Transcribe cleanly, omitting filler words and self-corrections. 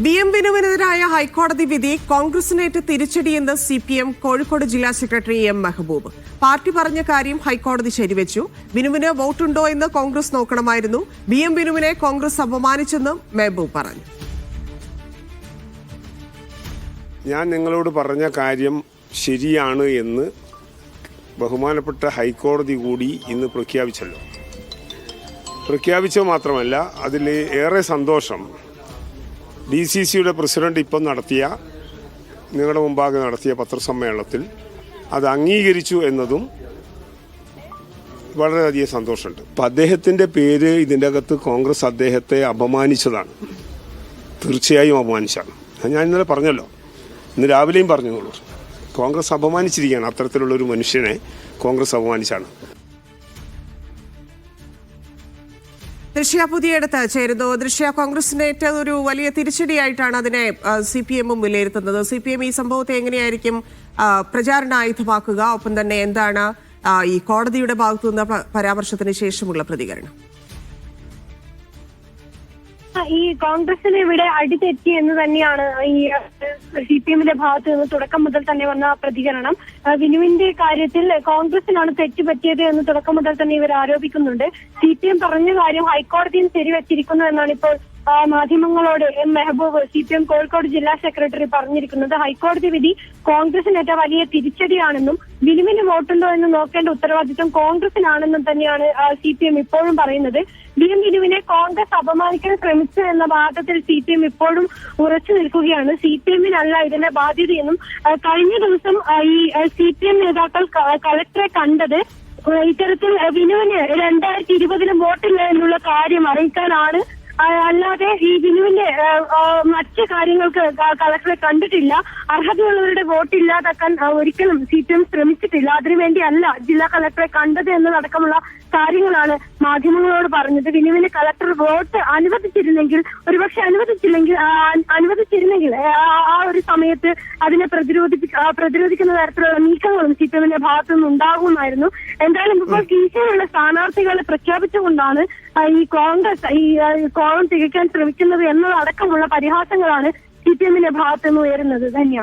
VM വിനുവിനെതിരായ ഹൈക്കോടതി വിധി കോൺഗ്രസിനേറ്റ് തിരിച്ചടിയെന്ന് CPM Kozhikode ജില്ലാ സെക്രട്ടറി M മെഹബൂബ്. പാർട്ടി പറഞ്ഞ കാര്യം ഹൈക്കോടതി ശരിവെച്ചു. വിനുവിന് വോട്ടുണ്ടോ എന്ന് കോൺഗ്രസ് നോക്കണമായിരുന്നു. VM വിനുവിനെ കോൺഗ്രസ് അപമാനിച്ചെന്നും മെഹബൂബ് പറഞ്ഞു. ഞാൻ നിങ്ങളോട് പറഞ്ഞ കാര്യം ശരിയാണ് എന്ന് ബഹുമാനപ്പെട്ട ഹൈക്കോടതി കൂടി ഇന്ന് പ്രഖ്യാപിച്ചല്ലോ. പ്രഖ്യാപിച്ചത് മാത്രമല്ല, അതിൽ ഏറെ സന്തോഷം DCCയുടെ പ്രസിഡന്റ് ഇപ്പം നിങ്ങളുടെ മുമ്പാകെ നടത്തിയ പത്രസമ്മേളനത്തിൽ അത് അംഗീകരിച്ചു എന്നതും വളരെയധികം സന്തോഷമുണ്ട്. അപ്പം അദ്ദേഹത്തിൻ്റെ പേര് ഇതിൻ്റെ അകത്ത് കോൺഗ്രസ് അദ്ദേഹത്തെ അപമാനിച്ചതാണ്. തീർച്ചയായും അപമാനിച്ചാണ്. ഞാൻ ഇന്നലെ പറഞ്ഞല്ലോ, ഇന്ന് രാവിലെയും പറഞ്ഞോളൂ, കോൺഗ്രസ് അപമാനിച്ചിരിക്കുകയാണ്. അത്തരത്തിലുള്ളൊരു മനുഷ്യനെ കോൺഗ്രസ് അപമാനിച്ചാണ്. ദൃശ്യ പുതിയടത്ത് ചേരുന്നു. ദൃശ്യ, കോൺഗ്രസിനേറ്റ ഒരു വലിയ തിരിച്ചടിയായിട്ടാണ് അതിനെ CPM വിലയിരുത്തുന്നത്. CPM ഈ സംഭവത്തെ എങ്ങനെയായിരിക്കും പ്രചാരണായുധമാക്കുക? ഒപ്പം തന്നെ എന്താണ് ഈ കോടതിയുടെ ഭാഗത്തുനിന്ന് പരാമർശത്തിന് ശേഷമുള്ള പ്രതികരണം? ഈ കോൺഗ്രസിന് ഇവിടെ അടിതെറ്റി എന്ന് തന്നെയാണ് ഈ CPMന്റെ ഭാഗത്ത് നിന്ന് തുടക്കം മുതൽ തന്നെ വന്ന പ്രതികരണം. വിനുവിന്റെ കാര്യത്തിൽ കോൺഗ്രസിനാണ് തെറ്റുപറ്റിയത് എന്ന് തുടക്കം മുതൽ തന്നെ ഇവർ ആരോപിക്കുന്നുണ്ട്. CPM പറഞ്ഞ കാര്യം ഹൈക്കോടതിയിൽ ശരിവെച്ചിരിക്കുന്നു എന്നാണ് ഇപ്പോൾ മാധ്യമങ്ങളോട് M മെഹബൂബ്, CPM കോഴിക്കോട് ജില്ലാ സെക്രട്ടറി പറഞ്ഞിരിക്കുന്നത്. ഹൈക്കോടതി വിധി കോൺഗ്രസിനേറ്റ വലിയ തിരിച്ചടിയാണെന്നും വിനുവിന് വോട്ടുണ്ടോ എന്ന് നോക്കേണ്ട ഉത്തരവാദിത്വം കോൺഗ്രസിനാണെന്നും തന്നെയാണ് CPM ഇപ്പോഴും പറയുന്നത്. VM വിനുവിനെ കോൺഗ്രസ് അപമാനിക്കാൻ ശ്രമിച്ചു എന്ന വാദത്തിൽ CPM ഇപ്പോഴും ഉറച്ചു നിൽക്കുകയാണ്. CPMനല്ല ഇതിന്റെ ബാധ്യതയെന്നും കഴിഞ്ഞ ദിവസം ഈ CPM നേതാക്കൾ കളക്ടറെ കണ്ടത് ഇത്തരത്തിൽ വിനുവിന് 2020 വോട്ടില്ല എന്നുള്ള കാര്യം അറിയിക്കാനാണ്. അല്ലാതെ ഈ വിനുവിന്റെ മറ്റ് കാര്യങ്ങൾക്ക് കളക്ടറെ കണ്ടിട്ടില്ല. അർഹതയുള്ളവരുടെ വോട്ട് ഇല്ലാതാക്കാൻ ഒരിക്കലും CPM ശ്രമിച്ചിട്ടില്ല. അതിനുവേണ്ടിയല്ല ജില്ലാ കളക്ടറെ കണ്ടത് എന്നതടക്കമുള്ള കാര്യങ്ങളാണ് മാധ്യമങ്ങളോട് പറഞ്ഞത്. വിനുവിന് കളക്ടർ വോട്ട് അനുവദിച്ചിരുന്നെങ്കിൽ, ഒരുപക്ഷെ അനുവദിച്ചിരുന്നെങ്കിൽ ആ ഒരു സമയത്ത് അതിനെ പ്രതിരോധിക്കുന്ന തരത്തിലുള്ള നീക്കങ്ങളും CPMന്റെ ഭാഗത്തുനിന്ന് ഉണ്ടാകുമായിരുന്നു. എന്തായാലും ഇപ്പോൾ കീശയിലുള്ള സ്ഥാനാർത്ഥികളെ പ്രഖ്യാപിച്ചുകൊണ്ടാണ് ഈ കോൺഗ്രസ് ഈ കോളം തികയ്ക്കാൻ ശ്രമിക്കുന്നത് എന്നതടക്കമുള്ള പരിഹാസങ്ങളാണ് CPMന്റെ ഭാഗത്തുനിന്ന് ഉയരുന്നത്. ധന്യ.